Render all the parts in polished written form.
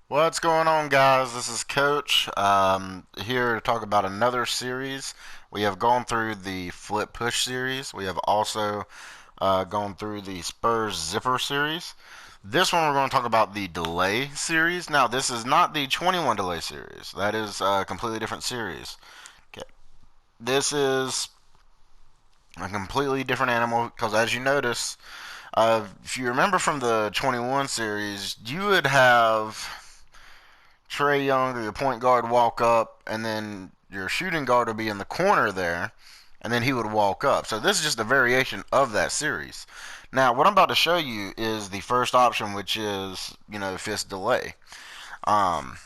What's going on, guys? This is Coach here to talk about another series. We have gone through the Flip Push series. We have also gone through the Spurs Zipper series. This one we're going to talk about the Delay series. Now, this is not the 21 Delay series. That is a completely different series. Okay. This is a completely different animal because, as you notice, if you remember from the 21 series, you would have Trey Young or your point guard walk up, and then your shooting guard would be in the corner there, and then he would walk up. So this is just a variation of that series. Now, what I'm about to show you is the first option, which is, fist delay. Um,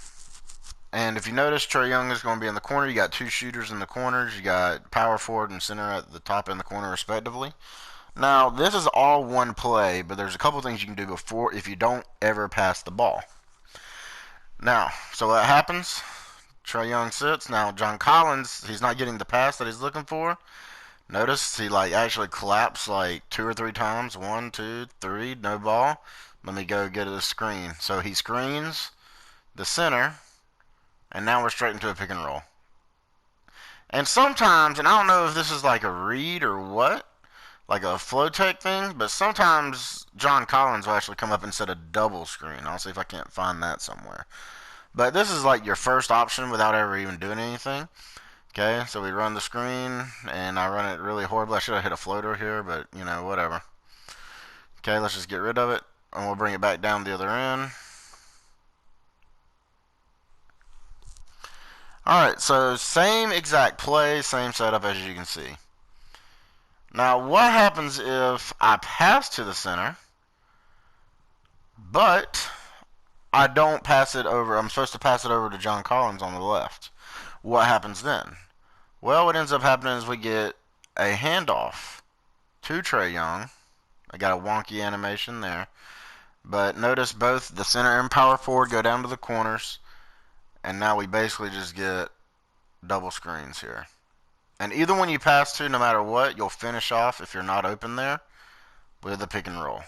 and if you notice, Trey Young is going to be in the corner. You got two shooters in the corners. You got power forward and center at the top and the corner, respectively. Now, this is all one play, but there's a couple things you can do before if you don't ever pass the ball. Now, so what happens? Trey Young sits. Now, John Collins, he's not getting the pass that he's looking for. Notice he actually claps two or three times. One, two, three, no ball. Let me go get a screen. So he screens the center, and now we're straight into a pick and roll. And sometimes, and I don't know if this is like a read or what, like a flow tech thing, but sometimes John Collins will actually come up and set a double screen. I'll see if I can't find that somewhere. But this is like your first option without ever even doing anything. Okay, so we run the screen, and I run it really horribly. I should have hit a floater here, but whatever. Okay, let's just get rid of it, and we'll bring it back down the other end. Alright, so same exact play, same setup as you can see. Now, what happens if I pass to the center, but I don't pass it over? I'm supposed to pass it over to John Collins on the left. What happens then? Well, what ends up happening is we get a handoff to Trey Young. I got a wonky animation there. But notice both the center and power forward go down to the corners. And now we basically just get double screens here. And either one you pass to, no matter what, you'll finish off, if you're not open there, with a pick and roll.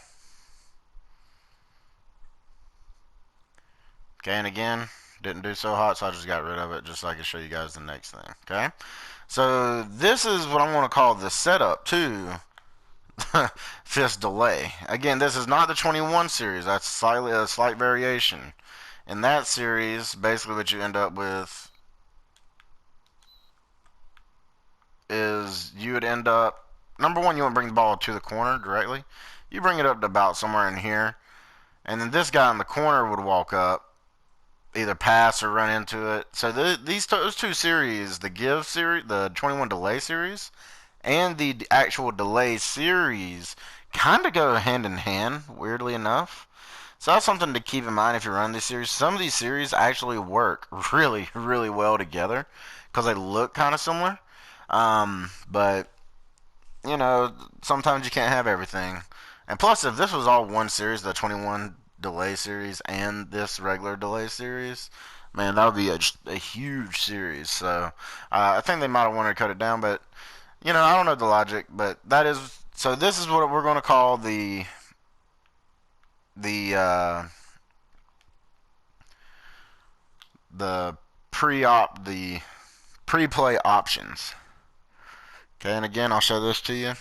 Okay, and again, didn't do so hot, so I just got rid of it just so I can show you guys the next thing. Okay, so this is what I'm going to call the setup to fist delay. Again, this is not the 21 series. That's a slight variation. In that series, basically what you end up with is you would end up, number one, you won't bring the ball to the corner directly. You bring it up to about somewhere in here, and then this guy in the corner would walk up, either pass or run into it. So those two series, the give series, the 21 delay series, and the actual delay series, kind of go hand in hand, weirdly enough. So that's something to keep in mind if you're running these series. Some of these series actually work really, really well together because they look kind of similar. But sometimes you can't have everything. And plus, if this was all one series, the 21 delay series and this regular delay series, man, that would be a huge series. So I think they might have wanted to cut it down, but I don't know the logic. But that is, so this is what we're going to call the the pre-play options. Okay, and again, I'll show this to you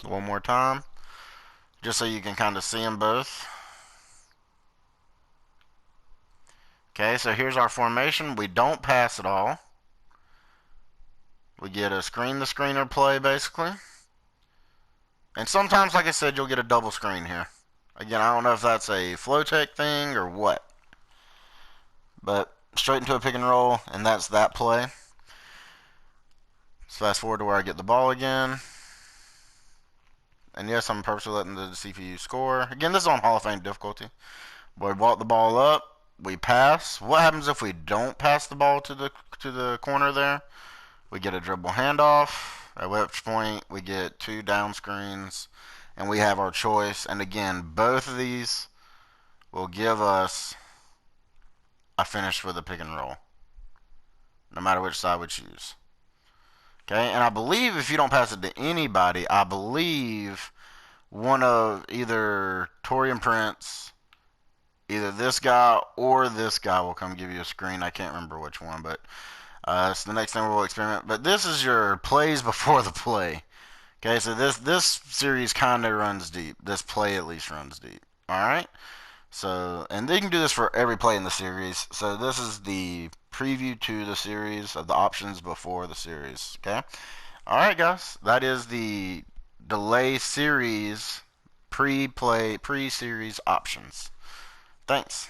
one more time, just so you can kind of see them both. Okay, so here's our formation. We don't pass at all. We get a screen-the-screener play, basically. And sometimes, like I said, you'll get a double screen here. Again, I don't know if that's a flow tech thing or what. But straight into a pick and roll, and that's that play. Let's fast forward to where I get the ball again. And yes, I'm purposely letting the CPU score. Again, this is on Hall of Fame difficulty. We brought the ball up. We pass. What happens if we don't pass the ball to the corner there? We get a dribble handoff. At which point we get two down screens, and we have our choice. And again, both of these will give us a finish with a pick and roll, no matter which side we choose. Okay, and I believe if you don't pass it to anybody, I believe one of either Torian Prince, either this guy or this guy will come give you a screen. I can't remember which one, but it's the next thing we'll experiment. But this is your plays before the play. Okay, so this series kind of runs deep. This play at least runs deep. All right. So, and they can do this for every play in the series. So this is the preview to the series of the options before the series. Okay. All right, guys. That is the delay series pre-play pre-series options. Thanks.